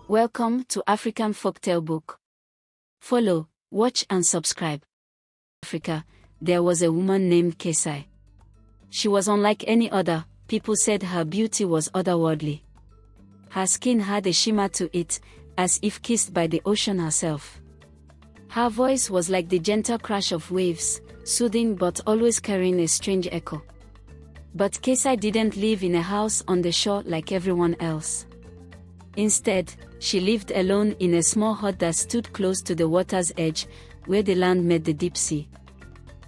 Welcome to African Folktale Book. Follow, watch and subscribe. In Africa, there was a woman named Kesai. She was unlike any other. People said her beauty was otherworldly. Her skin had a shimmer to it, as if kissed by the ocean herself. Her voice was like the gentle crash of waves, soothing but always carrying a strange echo. But Kesai didn't live in a house on the shore like everyone else. Instead, she lived alone in a small hut that stood close to the water's edge, where the land met the deep sea.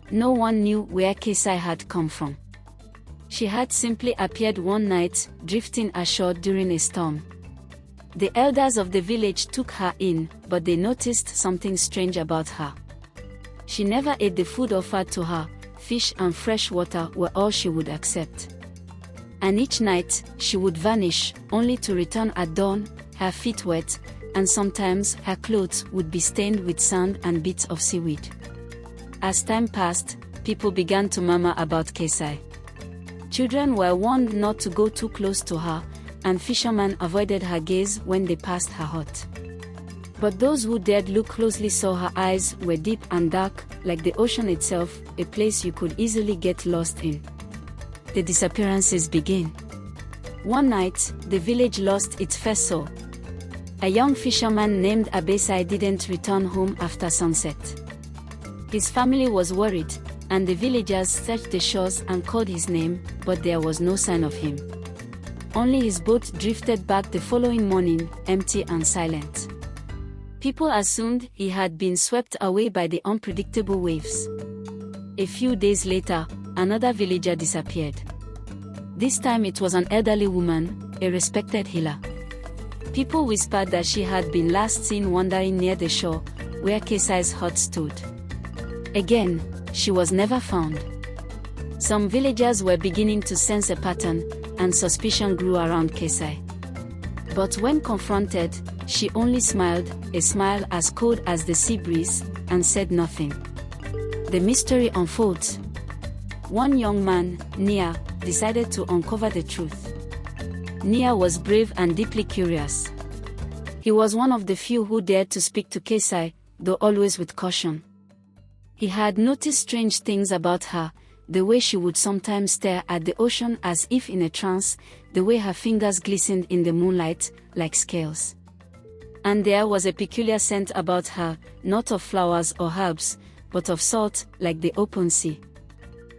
No one knew where Kesai had come from. She had simply appeared one night, drifting ashore during a storm. The elders of the village took her in, but they noticed something strange about her. She never ate the food offered to her. Fish and fresh water were all she would accept. And each night, she would vanish, only to return at dawn, her feet wet, and sometimes her clothes would be stained with sand and bits of seaweed. As time passed, people began to murmur about Kesai. Children were warned not to go too close to her, and fishermen avoided her gaze when they passed her hut. But those who dared look closely saw her eyes were deep and dark, like the ocean itself, a place you could easily get lost in. The disappearances began. One night, the village lost its first soul. A young fisherman named Abesai didn't return home after sunset. His family was worried, and the villagers searched the shores and called his name, but there was no sign of him. Only his boat drifted back the following morning, empty and silent. People assumed he had been swept away by the unpredictable waves. A few days later, another villager disappeared. This time it was an elderly woman, a respected healer. People whispered that she had been last seen wandering near the shore, where Kesai's hut stood. Again, she was never found. Some villagers were beginning to sense a pattern, and suspicion grew around Kesai. But when confronted, she only smiled, a smile as cold as the sea breeze, and said nothing. The mystery unfolds. One young man, Nia, decided to uncover the truth. Nia was brave and deeply curious. He was one of the few who dared to speak to Kesai, though always with caution. He had noticed strange things about her, the way she would sometimes stare at the ocean as if in a trance, the way her fingers glistened in the moonlight, like scales. And there was a peculiar scent about her, not of flowers or herbs, but of salt, like the open sea.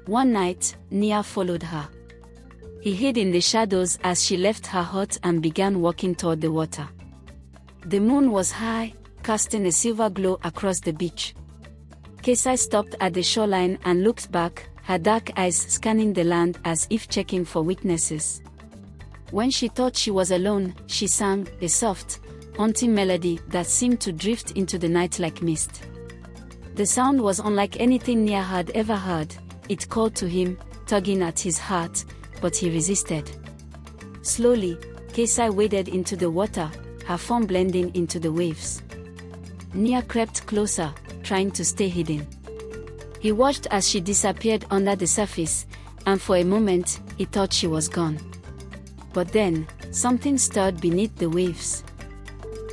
One night, Nia followed her. He hid in the shadows as she left her hut and began walking toward the water. The moon was high, casting a silver glow across the beach. Kesai stopped at the shoreline and looked back, her dark eyes scanning the land as if checking for witnesses. When she thought she was alone, she sang a soft, haunting melody that seemed to drift into the night like mist. The sound was unlike anything Nia had ever heard. It called to him, tugging at his heart, but he resisted. Slowly, Kesai waded into the water, her form blending into the waves. Nia crept closer, trying to stay hidden. He watched as she disappeared under the surface, and for a moment, he thought she was gone. But then, something stirred beneath the waves.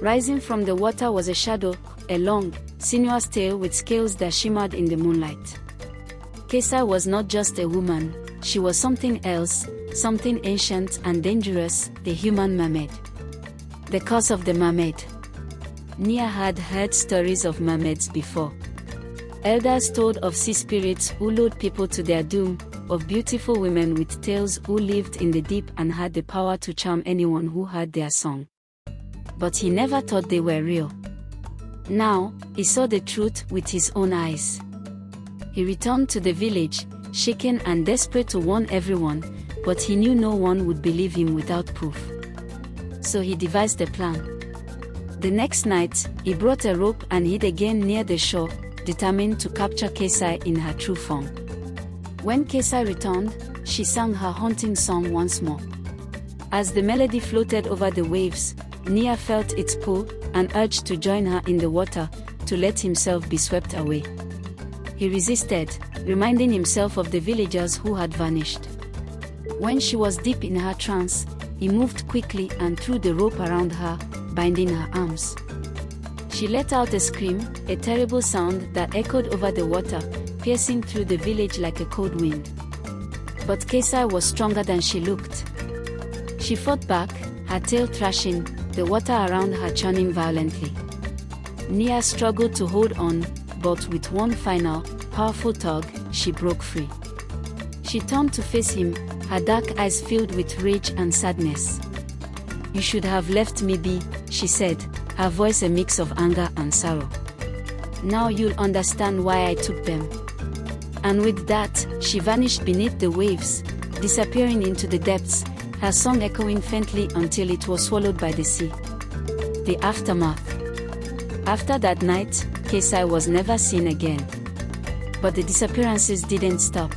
Rising from the water was a shadow, a long, sinuous tail with scales that shimmered in the moonlight. Kesai was not just a woman, she was something else, something ancient and dangerous, the human mermaid. The curse of the mermaid. Nia had heard stories of mermaids before. Elders told of sea spirits who lured people to their doom, of beautiful women with tails who lived in the deep and had the power to charm anyone who heard their song. But he never thought they were real. Now, he saw the truth with his own eyes. He returned to the village, shaken and desperate to warn everyone, but he knew no one would believe him without proof. So he devised a plan. The next night, he brought a rope and hid again near the shore, determined to capture Kesai in her true form. When Kesai returned, she sang her haunting song once more. As the melody floated over the waves, Nia felt its pull, and urged to join her in the water, to let himself be swept away. He resisted, reminding himself of the villagers who had vanished. When she was deep in her trance, he moved quickly and threw the rope around her, binding her arms. She let out a scream, a terrible sound that echoed over the water, piercing through the village like a cold wind. But Kesai was stronger than she looked. She fought back, her tail thrashing, the water around her churning violently. Nia struggled to hold on, but with one final, powerful tug, she broke free. She turned to face him, her dark eyes filled with rage and sadness. "You should have left me be," she said, her voice a mix of anger and sorrow. "Now you'll understand why I took them." And with that, she vanished beneath the waves, disappearing into the depths, her song echoing faintly until it was swallowed by the sea. The aftermath. After that night, Kesai was never seen again. But the disappearances didn't stop.